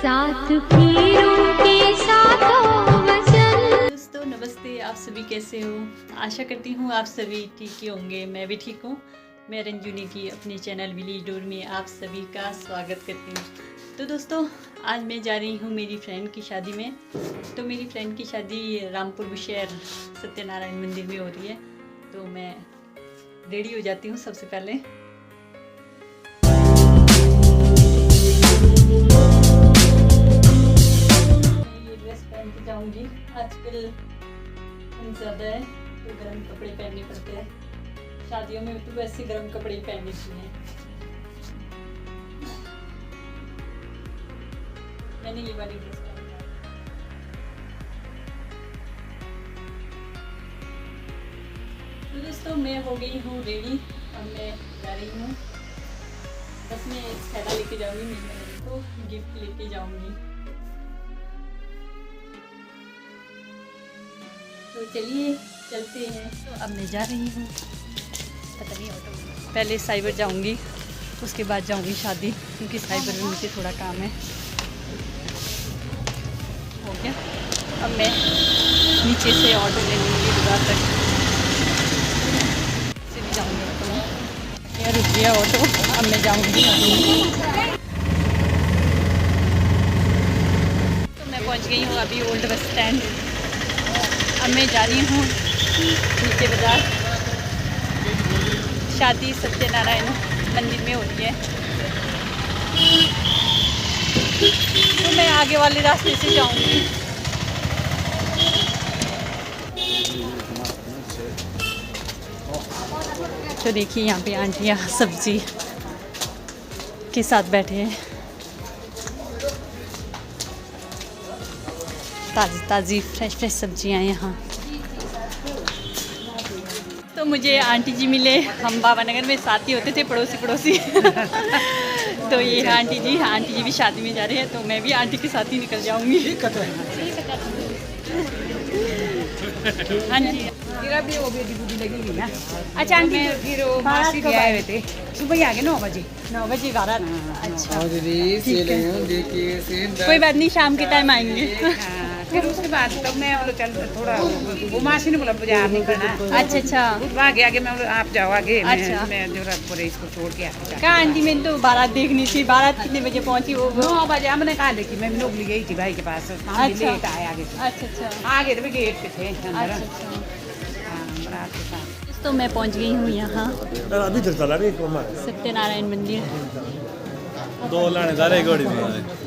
साथ फिरूं के साथों वचन। दोस्तों नमस्ते, आप सभी कैसे हो? आशा करती हूँ आप सभी ठीक ही होंगे। मैं भी ठीक हूँ। मैं रंजूनी की अपने चैनल विलेज डोर में आप सभी का स्वागत करती हूँ। तो दोस्तों आज मैं जा रही हूँ मेरी फ्रेंड की शादी में। तो मेरी फ्रेंड की शादी रामपुर बुशहर सत्यनारायण मंदिर में हो रही है। तो मैं रेडी हो जाती हूँ सबसे पहले। पहन के जाऊंगी। आजकल ज़्यादा है तो गर्म कपड़े पहनने पड़ते हैं। शादियों में तो वैसे गर्म कपड़े पहनने चाहिए। मैंने ये वाली ड्रेस पहनी है। तो दोस्तों मैं हो गई हूँ रेडी। अब मैं जा रही हूँ। बस मैं एक थैला लेके जाऊंगी। मेरी बहन को गिफ्ट लेके जाऊंगी। तो चलिए चलते हैं। तो अब मैं जा रही हूँ। पता नहीं ऑटो पहले साइबर जाऊँगी, उसके बाद जाऊँगी शादी, क्योंकि साइबर में मुझे थोड़ा काम है। हो गया। अब मैं नीचे से ऑटो ले लूँगी बाजार तक। से भी जाऊँगी ऑटो में। यार रुक गया ऑटो। अब मैं जाऊँगी। तो मैं पहुँच गई हूँ अभी ओल्ड बस स्टैंड। अब मैं जा रही हूँ नीचे बाज़ार। शादी सत्यनारायण मंदिर में होती है। तो मैं आगे वाले रास्ते से जाऊँगी। तो देखिए यहाँ पे आंटियाँ सब्जी के साथ बैठे हैं। ताज़ी ताज़ी फ्रेश सब्जियाँ यहाँ। तो मुझे आंटी जी मिले। हम बाबा नगर में साथ ही होते थे, पड़ोसी। तो ये आंटी जी भी शादी में जा रहे हैं। तो मैं भी आंटी के साथ ही निकल जाऊँगी। हाँ जी। मेरा भी वो बेटी बूटी लगेगी ना। अच्छा आंटी फिर वो मासी भी आए हुए थे। सुबह ही आ गए 9 बजे 12। अच्छा कोई कोई बात नहीं, शाम के टाइम आएंगे। फिर उसके बाद तो मैं बोला चल थोड़ा वो मासी ने बोला बाजार निकलना। अच्छा आगे आगे मैं बोला आप जाओ आगे। अच्छा। मैं जरूरत इसको छोड़ के आती। कहाँ आंटी मैंने तो बारात देखनी थी। बारात कितने बजे पहुँची? वो 9 बजे हमने कहा देखी मैं नौकरी गई थी भाई के पास। अच्छा। लेट आए आगे से। अच्छा आगे तो गेट पे थे अंदर। अच्छा। हाँ बारात के साथ। तो मैं पहुँच गई हूँ यहाँ सत्यनारायण मंदिर। दो लाने गाड़ी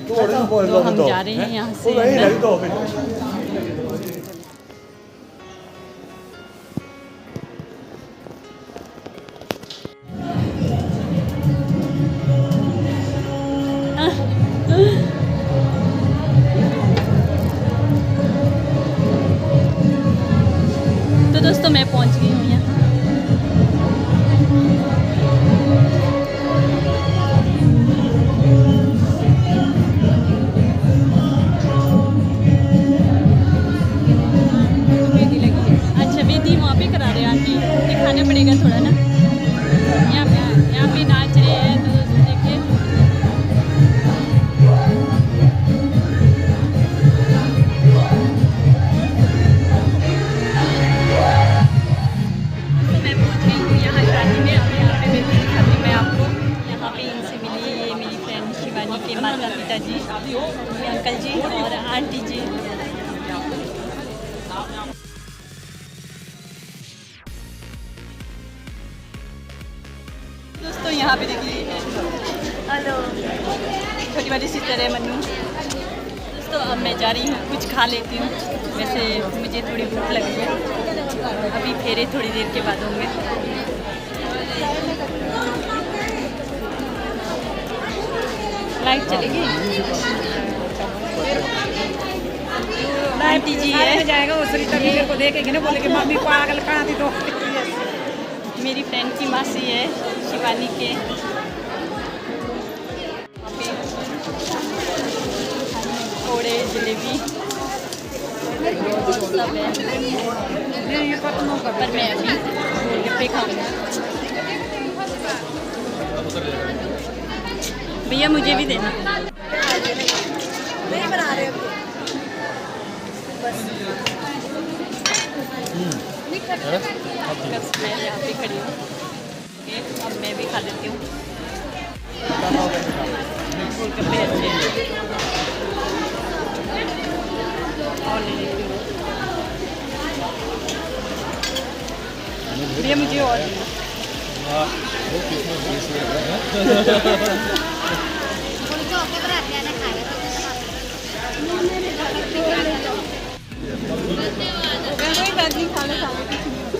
तो हम जा रहे हैं यहाँ से अंदर। तो दोस्तों मैं पहुँच गई हूँ यहाँ। अच्छा वेदी वहाँ पे करा रहे हैं आंटी। दिखाना पड़ेगा थोड़ा ना। यहाँ पे नाच रहे हैं। तो देखिए तो मैं पहुँच गई हूँ यहाँ शादी में। अब यहाँ पे वेदी दिखाती हूँ मैं आपको। यहाँ पे इनसे मिली ये मेरी फ्रेंड शिवानी के माता पिता जी, अंकल जी और आंटी जी। दोस्तों यहाँ पे देखिए हेलो छोटी वाली सिस्टर है मन्नू। दोस्तों अब मैं जा रही हूँ, कुछ खा लेती हूँ। वैसे मुझे थोड़ी भूख लगी है। अभी फेरे थोड़ी देर के बाद होंगे। लाइट चलेगी। आंटी जी है जाएगा वो सरिता मेरे को देखेगी ना बोले कि मम्मी पागल कहाँ थी तो। मेरी फ्रेंड की मासी है शिवानी के। पकौड़े जलेबी सब है। पर मैं अभी गोलगप्पे खाऊंगी। भैया मुझे भी देना। बस मैं यहाँ पे खड़ी हूँ। ओके, अब मैं भी खा लेती हूँ। गोलगप्पे अच्छे हैं और ले लेती हूँ भैया, मुझे और देना। कोई बात नहीं, खाना खाने कुछ नहीं होता।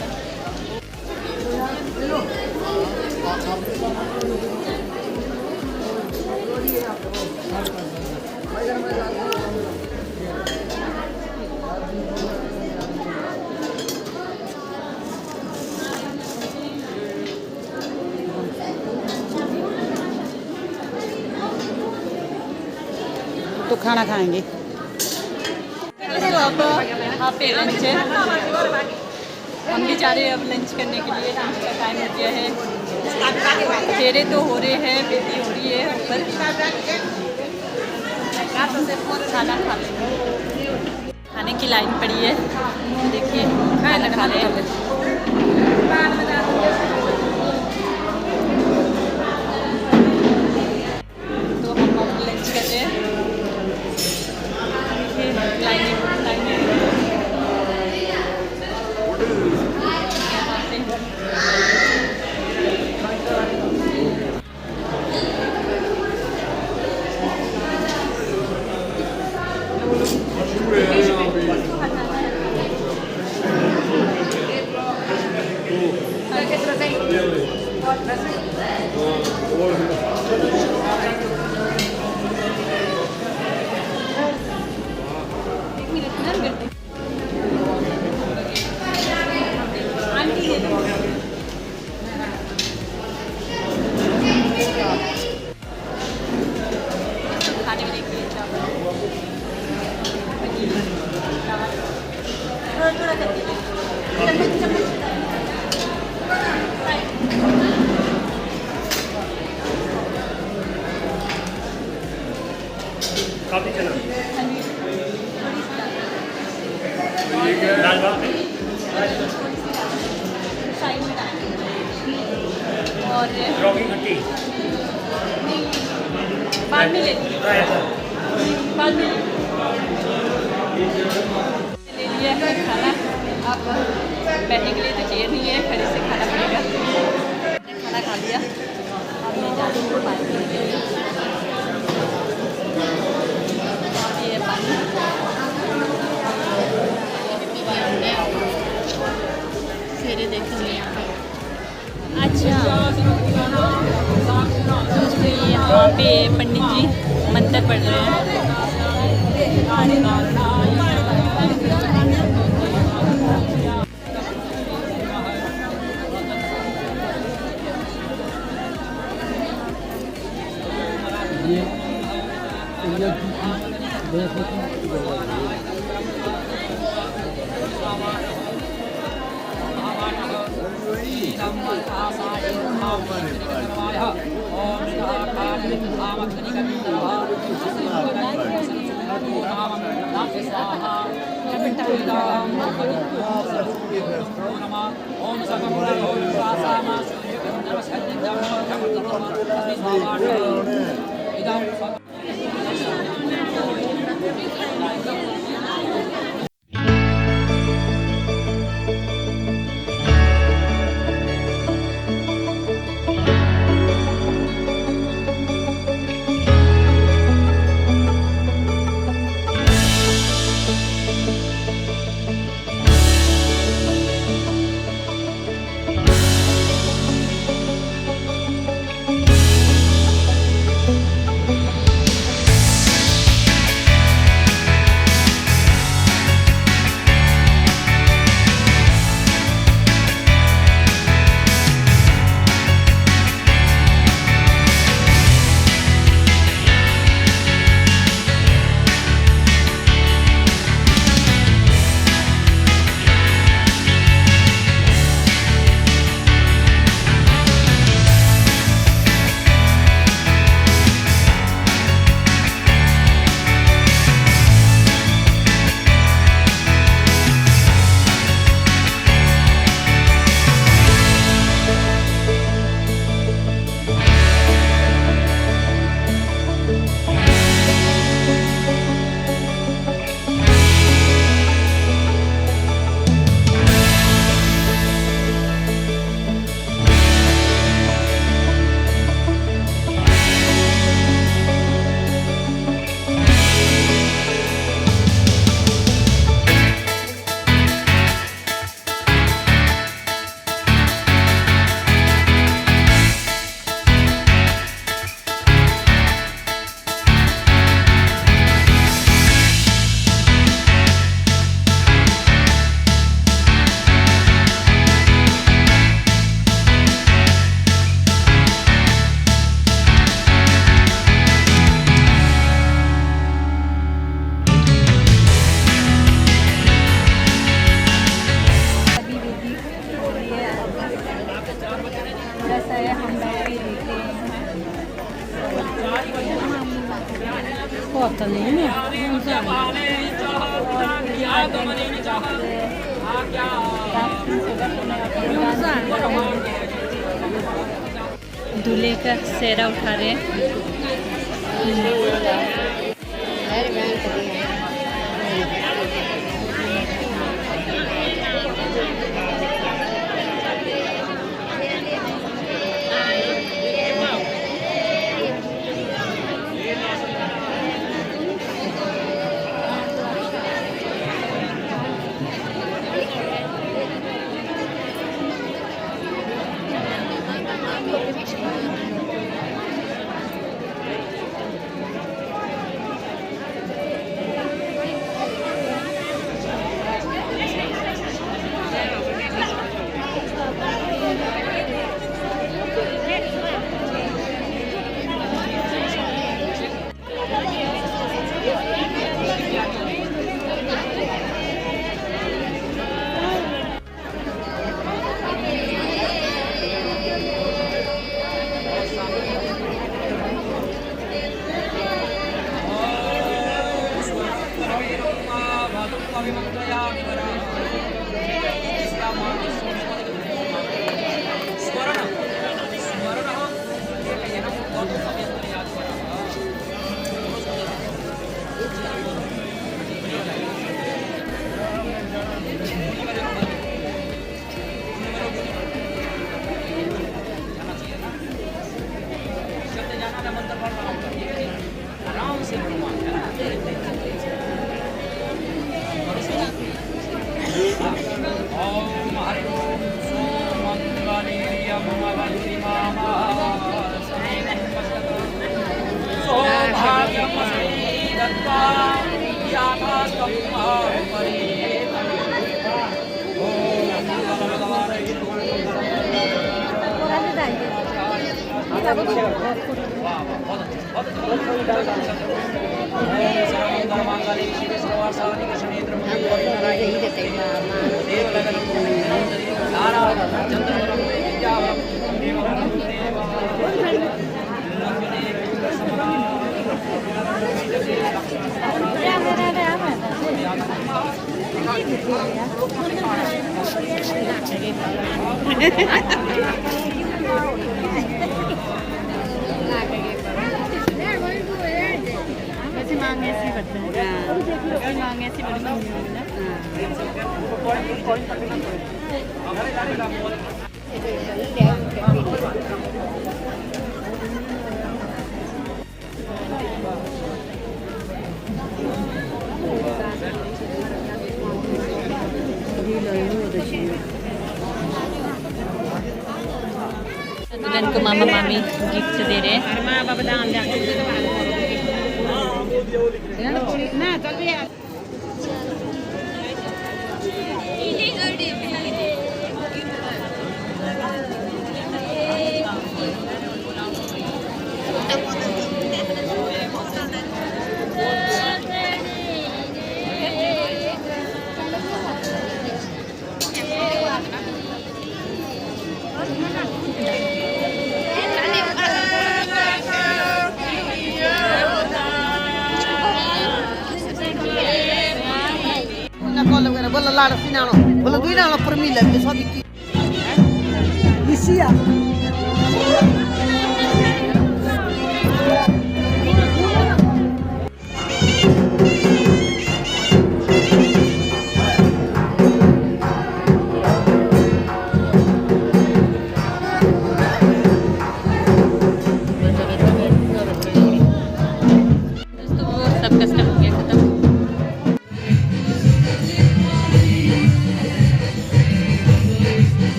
तो खाना खाएंगे। तो अब यहाँ पे लंच है, हम भी जा रहे हैं अब लंच करने के लिए। लंच का टाइम हो गया है, फेरे तो हो रहे हैं, बेटी हो रही है ऊपर। खाना खा लेंगे, खाने की लाइन पड़ी है, देखिए खाना खा रहे हैं। तो हम अब लंच कर रहे हैं। लाइनें खाने में देखिए चावल थोड़ा करके काफी चला दाल बाटी साइड में डाल और रॉकी खट्टी बाद में ले लीजिए, बाद में ले लिया है खाना। अब बैठने के लिए तो चेयर नहीं है, खड़े से खाना पड़ेगा। खाना खा लिया, अब मैं जा रही हूँ पानी पीने के लिए। और ये पानी फेरे देखेंगे यहाँ पे। अच्छा, दोस्तों यहाँ पे पंडित जी मंत्र पढ़ रहे हैं। Pota nenhuma? Não sabe. Não sabe. दूल्हे का सेहरा उठा रहे हैं। दुल्हन को मामा मामी गिफ्ट दे रहे हैं। Bola lá no final, bola do Irã, por mim, é só de aqui. Vicia.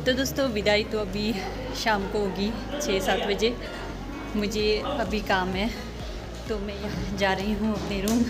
तो दोस्तों विदाई तो अभी शाम को होगी 6-7 बजे। मुझे अभी काम है तो मैं जा रही हूँ अपने रूम।